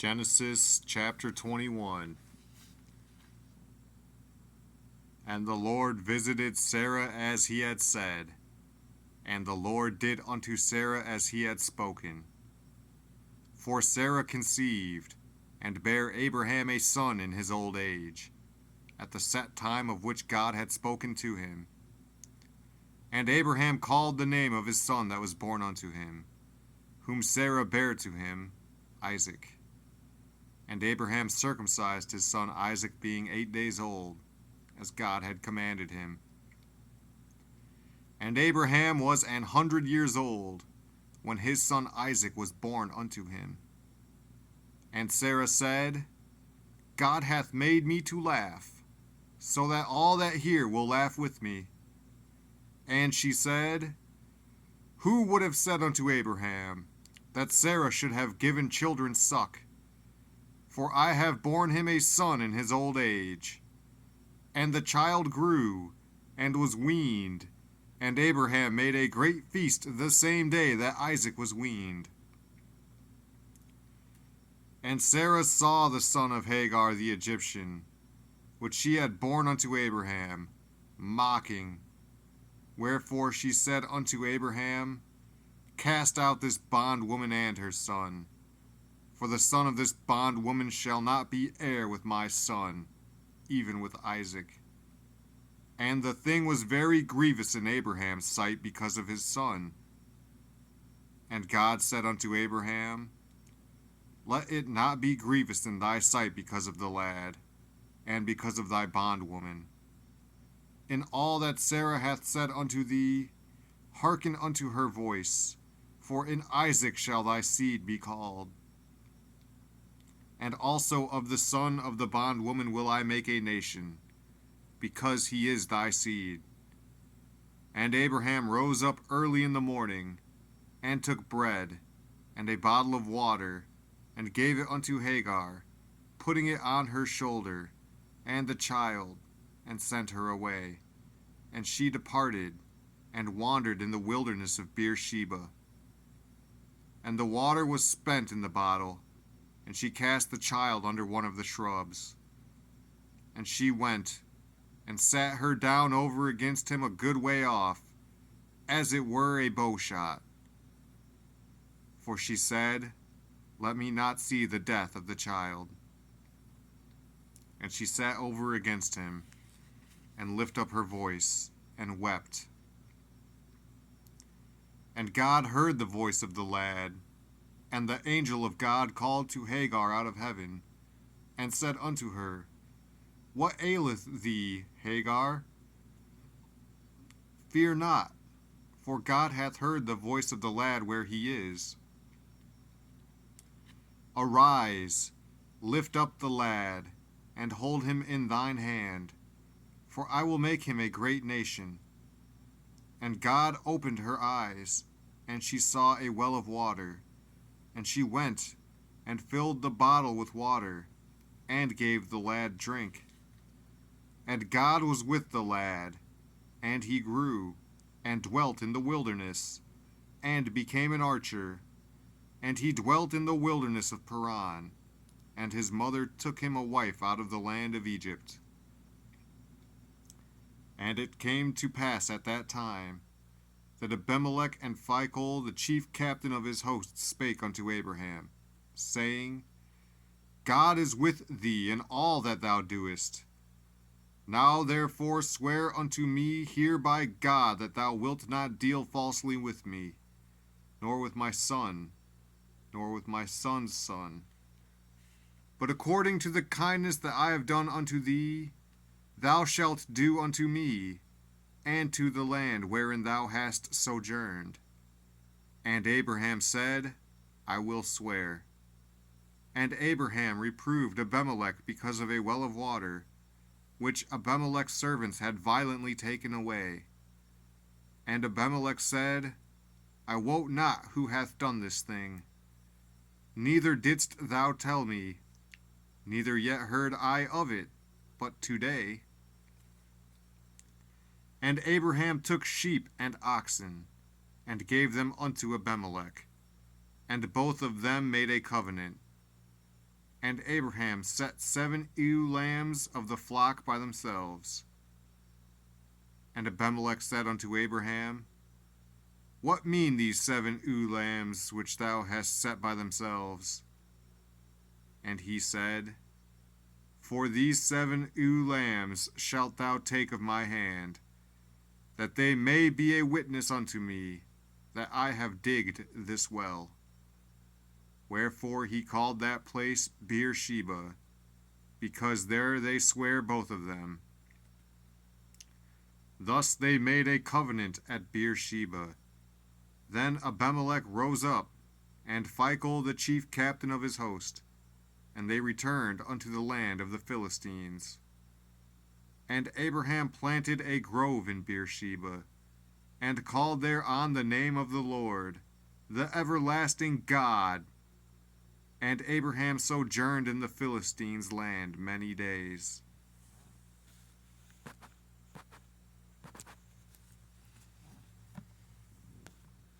Genesis chapter 21. And the Lord visited Sarah as he had said, and the Lord did unto Sarah as he had spoken. For Sarah conceived, and bare Abraham a son in his old age, at the set time of which God had spoken to him. And Abraham called the name of his son that was born unto him, whom Sarah bare to him, Isaac. And Abraham circumcised his son Isaac, being 8 days old, as God had commanded him. And Abraham was 100 years old, when his son Isaac was born unto him. And Sarah said, God hath made me to laugh, so that all that hear will laugh with me. And she said, Who would have said unto Abraham, that Sarah should have given children suck? For I have borne him a son in his old age. And the child grew, and was weaned, and Abraham made a great feast the same day that Isaac was weaned. And Sarah saw the son of Hagar the Egyptian, which she had borne unto Abraham, mocking. Wherefore she said unto Abraham, Cast out this bondwoman and her son, for the son of this bondwoman shall not be heir with my son, even with Isaac. And the thing was very grievous in Abraham's sight because of his son. And God said unto Abraham, Let it not be grievous in thy sight because of the lad, and because of thy bondwoman. In all that Sarah hath said unto thee, hearken unto her voice, for in Isaac shall thy seed be called. And also of the son of the bondwoman will I make a nation, because he is thy seed. And Abraham rose up early in the morning, and took bread, and a bottle of water, and gave it unto Hagar, putting it on her shoulder, and the child, and sent her away. And she departed, and wandered in the wilderness of Beersheba. And the water was spent in the bottle, and she cast the child under one of the shrubs. And she went, and sat her down over against him a good way off, as it were a bow shot. For she said, Let me not see the death of the child. And she sat over against him, and lifted up her voice, and wept. And God heard the voice of the lad, and the angel of God called to Hagar out of heaven, and said unto her, What aileth thee, Hagar? Fear not, for God hath heard the voice of the lad where he is. Arise, lift up the lad, and hold him in thine hand, for I will make him a great nation. And God opened her eyes, and she saw a well of water. And she went, and filled the bottle with water, and gave the lad drink. And God was with the lad, and he grew, and dwelt in the wilderness, and became an archer. And he dwelt in the wilderness of Paran, and his mother took him a wife out of the land of Egypt. And it came to pass at that time, that Abimelech and Phicol, the chief captain of his hosts, spake unto Abraham, saying, God is with thee in all that thou doest. Now therefore swear unto me here by God that thou wilt not deal falsely with me, nor with my son, nor with my son's son. But according to the kindness that I have done unto thee, thou shalt do unto me, and to the land wherein thou hast sojourned. And Abraham said, I will swear. And Abraham reproved Abimelech because of a well of water, which Abimelech's servants had violently taken away. And Abimelech said, I wot not who hath done this thing. Neither didst thou tell me, neither yet heard I of it, but today. And Abraham took sheep and oxen, and gave them unto Abimelech, and both of them made a covenant. And Abraham set 7 ewe lambs of the flock by themselves. And Abimelech said unto Abraham, What mean these 7 ewe lambs which thou hast set by themselves? And he said, For these 7 ewe lambs shalt thou take of my hand, that they may be a witness unto me that I have digged this well. Wherefore he called that place Beersheba, because there they sware both of them. Thus they made a covenant at Beersheba. Then Abimelech rose up, and Phicol the chief captain of his host, and they returned unto the land of the Philistines. And Abraham planted a grove in Beersheba, and called thereon the name of the Lord, the everlasting God. And Abraham sojourned in the Philistines' land many days.